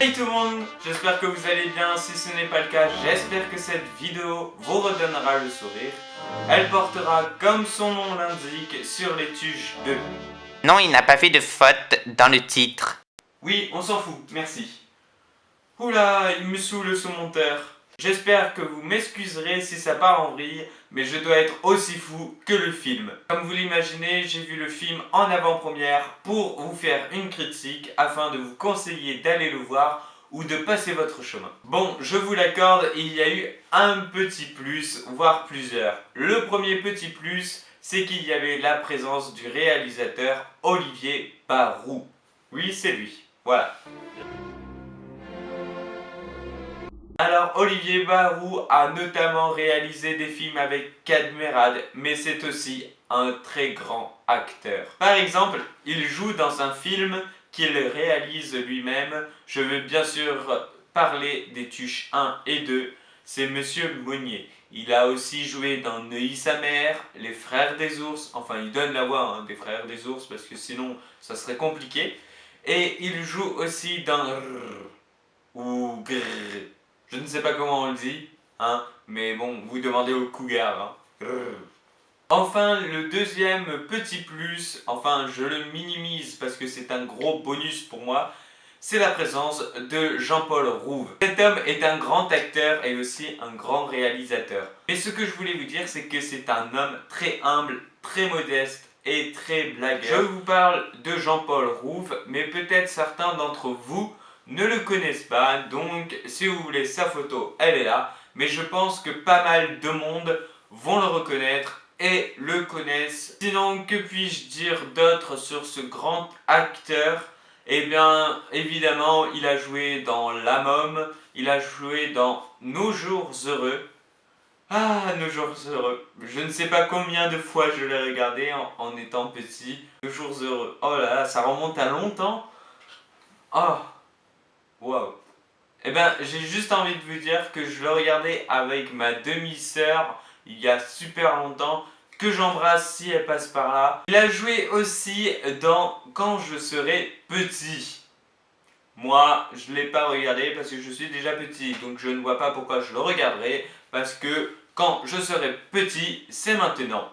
Hey tout le monde, j'espère que vous allez bien. Si ce n'est pas le cas, j'espère que cette vidéo vous redonnera le sourire. Elle portera, comme son nom l'indique, sur les tuches de... Non, il n'a pas fait de faute dans le titre. Oui, on s'en fout, merci. Oula, il me saoule ce monteur. J'espère que vous m'excuserez si ça part en vrille, mais je dois être aussi fou que le film. Comme vous l'imaginez, j'ai vu le film en avant-première pour vous faire une critique afin de vous conseiller d'aller le voir ou de passer votre chemin. Bon, je vous l'accorde, il y a eu un petit plus, voire plusieurs. Le premier petit plus, c'est qu'il y avait la présence du réalisateur Olivier Barou. Oui, c'est lui. Voilà. Alors Olivier Barou a notamment réalisé des films avec Cadmerade, mais c'est aussi un très grand acteur. Par exemple, il joue dans un film qu'il réalise lui-même. Je veux bien sûr parler des Tuches 1 et 2, c'est Monsieur Monnier. Il a aussi joué dans Neuilly sa mère, Les Frères des Ours, enfin il donne la voix des Frères des Ours parce que sinon ça serait compliqué. Et il joue aussi dans ou Grrr. Je ne sais pas comment on le dit, hein, mais bon, vous demandez au cougar. Hein. Enfin, le deuxième petit plus, enfin je le minimise parce que c'est un gros bonus pour moi, c'est la présence de Jean-Paul Rouve. Cet homme est un grand acteur et aussi un grand réalisateur. Mais ce que je voulais vous dire, c'est que c'est un homme très humble, très modeste et très blagueur. Je vous parle de Jean-Paul Rouve, mais peut-être certains d'entre vous ne le connaissent pas, donc si vous voulez sa photo, elle est là. Mais je pense que pas mal de monde vont le reconnaître et le connaissent. Sinon, que puis-je dire d'autre sur ce grand acteur? Eh bien, évidemment, il a joué dans La Môme, il a joué dans Nos Jours Heureux. Ah, Nos Jours Heureux. Je ne sais pas combien de fois je l'ai regardé en étant petit. Nos Jours Heureux. Oh là là, ça remonte à longtemps. Oh, waouh. Eh bien, j'ai juste envie de vous dire que je le regardais avec ma demi-sœur il y a super longtemps, que j'embrasse si elle passe par là. Il a joué aussi dans Quand je serai petit. Moi, je ne l'ai pas regardé parce que je suis déjà petit, donc je ne vois pas pourquoi je le regarderai, parce que quand je serai petit, c'est maintenant.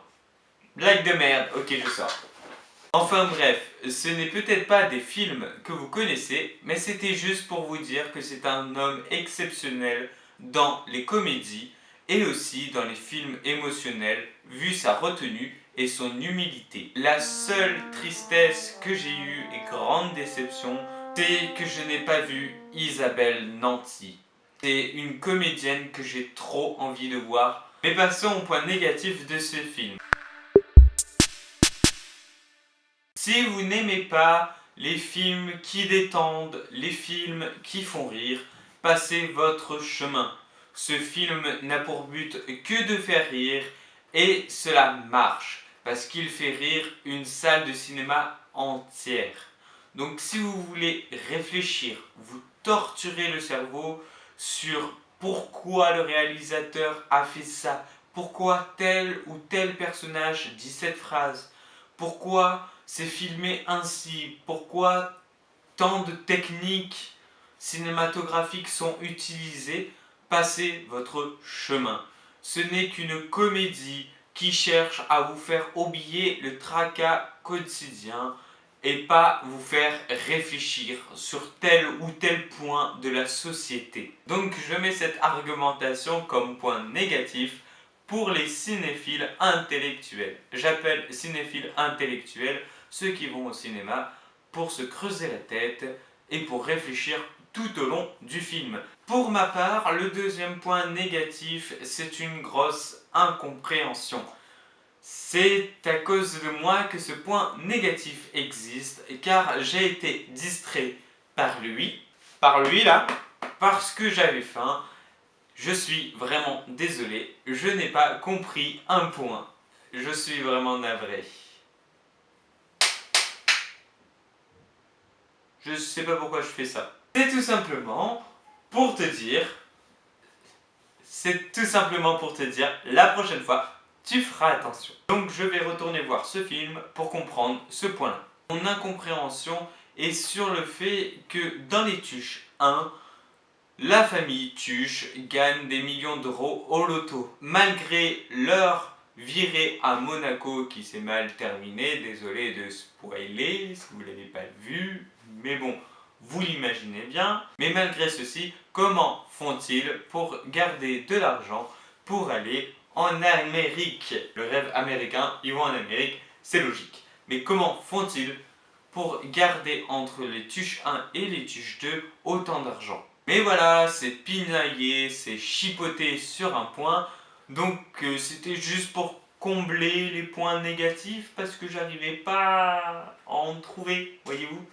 Blague de merde, ok je sors. Enfin bref, ce n'est peut-être pas des films que vous connaissez, mais c'était juste pour vous dire que c'est un homme exceptionnel dans les comédies et aussi dans les films émotionnels, vu sa retenue et son humilité. La seule tristesse que j'ai eue et grande déception, c'est que je n'ai pas vu Isabelle Nanty. C'est une comédienne que j'ai trop envie de voir. Mais passons au point négatif de ce film. Si vous n'aimez pas les films qui détendent, les films qui font rire, passez votre chemin. Ce film n'a pour but que de faire rire et cela marche parce qu'il fait rire une salle de cinéma entière. Donc si vous voulez réfléchir, vous torturez le cerveau sur pourquoi le réalisateur a fait ça, pourquoi tel ou tel personnage dit cette phrase, pourquoi c'est filmé ainsi, pourquoi tant de techniques cinématographiques sont utilisées, passez votre chemin. Ce n'est qu'une comédie qui cherche à vous faire oublier le tracas quotidien et pas vous faire réfléchir sur tel ou tel point de la société. Donc je mets cette argumentation comme point négatif pour les cinéphiles intellectuels. J'appelle cinéphiles intellectuels ceux qui vont au cinéma pour se creuser la tête et pour réfléchir tout au long du film. Pour ma part, le deuxième point négatif, c'est une grosse incompréhension. C'est à cause de moi que ce point négatif existe, car j'ai été distrait par lui là, parce que j'avais faim. Je suis vraiment désolé, je n'ai pas compris un point. Je suis vraiment navré. Je sais pas pourquoi je fais ça. C'est tout simplement pour te dire... la prochaine fois, tu feras attention. Donc je vais retourner voir ce film pour comprendre ce point-là. Mon incompréhension est sur le fait que dans les Tuches 1, la famille Tuche gagne des millions d'euros au loto. Malgré leur virée à Monaco qui s'est mal terminée, désolé de spoiler si vous ne l'avez pas vu, mais bon, vous l'imaginez bien. Mais malgré ceci, comment font-ils pour garder de l'argent pour aller en Amérique? Le rêve américain, ils vont en Amérique, c'est logique. Mais comment font-ils pour garder entre les Tuches 1 et les Tuches 2 autant d'argent? Mais voilà, c'est pinaillé, c'est chipoté sur un point. Donc c'était juste pour combler les points négatifs parce que j'arrivais pas à en trouver, voyez-vous.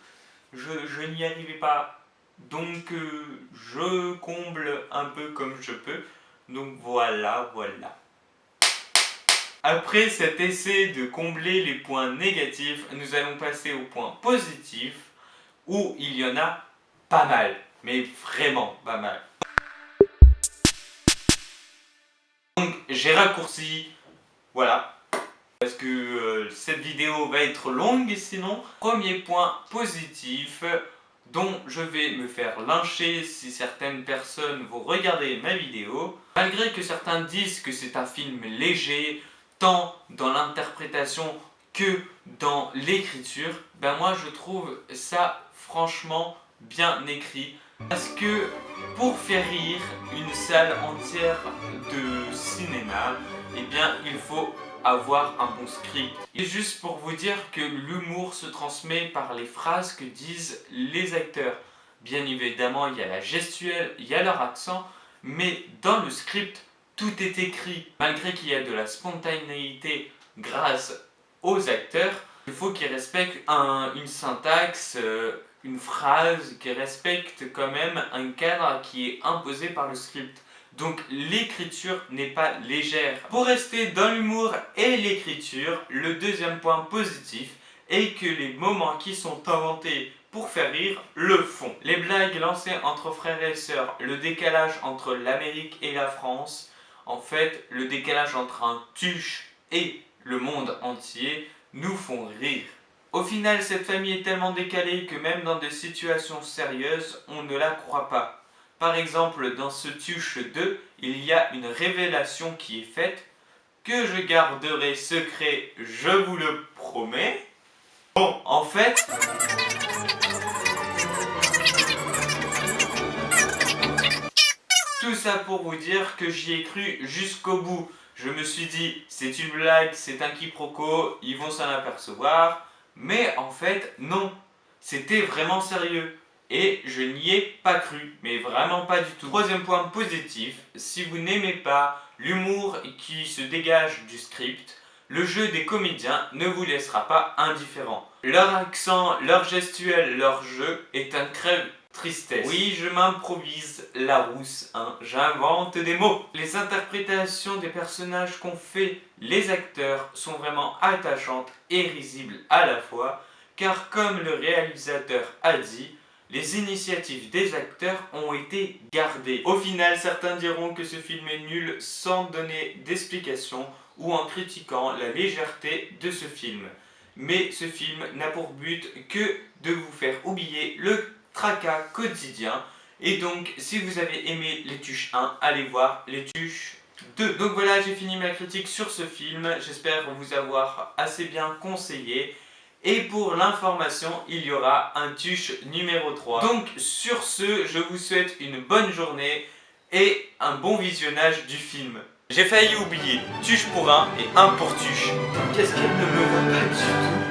Je n'y arrivais pas. Donc je comble un peu comme je peux. Donc voilà. Après cet essai de combler les points négatifs, nous allons passer aux points positifs où il y en a pas mal. Mais vraiment pas mal. Donc j'ai raccourci, voilà, parce que cette vidéo va être longue sinon. Premier point positif dont je vais me faire lyncher si certaines personnes vont regarder ma vidéo. Malgré que certains disent que c'est un film léger, tant dans l'interprétation que dans l'écriture, ben moi je trouve ça franchement bien écrit. Parce que pour faire rire une salle entière de cinéma, eh bien il faut avoir un bon script. Et juste pour vous dire que l'humour se transmet par les phrases que disent les acteurs. Bien évidemment, il y a la gestuelle, il y a leur accent, mais dans le script, tout est écrit. Malgré qu'il y a de la spontanéité grâce aux acteurs, il faut qu'ils respectent une syntaxe, une phrase, qui respecte quand même un cadre qui est imposé par le script. Donc l'écriture n'est pas légère. Pour rester dans l'humour et l'écriture, le deuxième point positif est que les moments qui sont inventés pour faire rire le font. Les blagues lancées entre frères et sœurs, le décalage entre l'Amérique et la France, en fait le décalage entre un tuche et le monde entier nous font rire. Au final, cette famille est tellement décalée que même dans des situations sérieuses, on ne la croit pas. Par exemple, dans ce Tuche 2, il y a une révélation qui est faite, que je garderai secret, je vous le promets. Bon, en fait... Tout ça pour vous dire que j'y ai cru jusqu'au bout. Je me suis dit, c'est une blague, c'est un quiproquo, ils vont s'en apercevoir. Mais en fait, non. C'était vraiment sérieux. Et je n'y ai pas cru, mais vraiment pas du tout. Troisième point positif, si vous n'aimez pas l'humour qui se dégage du script, le jeu des comédiens ne vous laissera pas indifférent. Leur accent, leur gestuelle, leur jeu est un crève tristesse. Oui, je m'improvise la rousse, hein, j'invente des mots. Les interprétations des personnages qu'ont fait les acteurs sont vraiment attachantes et risibles à la fois, car comme le réalisateur a dit, les initiatives des acteurs ont été gardées. Au final, certains diront que ce film est nul sans donner d'explication ou en critiquant la légèreté de ce film. Mais ce film n'a pour but que de vous faire oublier le tracas quotidien. Et donc, si vous avez aimé les Tuches 1, allez voir les Tuches 2. Donc voilà, j'ai fini ma critique sur ce film. J'espère vous avoir assez bien conseillé. Et pour l'information, il y aura un Tuche numéro 3. Donc sur ce, je vous souhaite une bonne journée et un bon visionnage du film. J'ai failli oublier Tuche pour un et un pour Tuche. Qu'est-ce qu'elle ne me va pas du tout?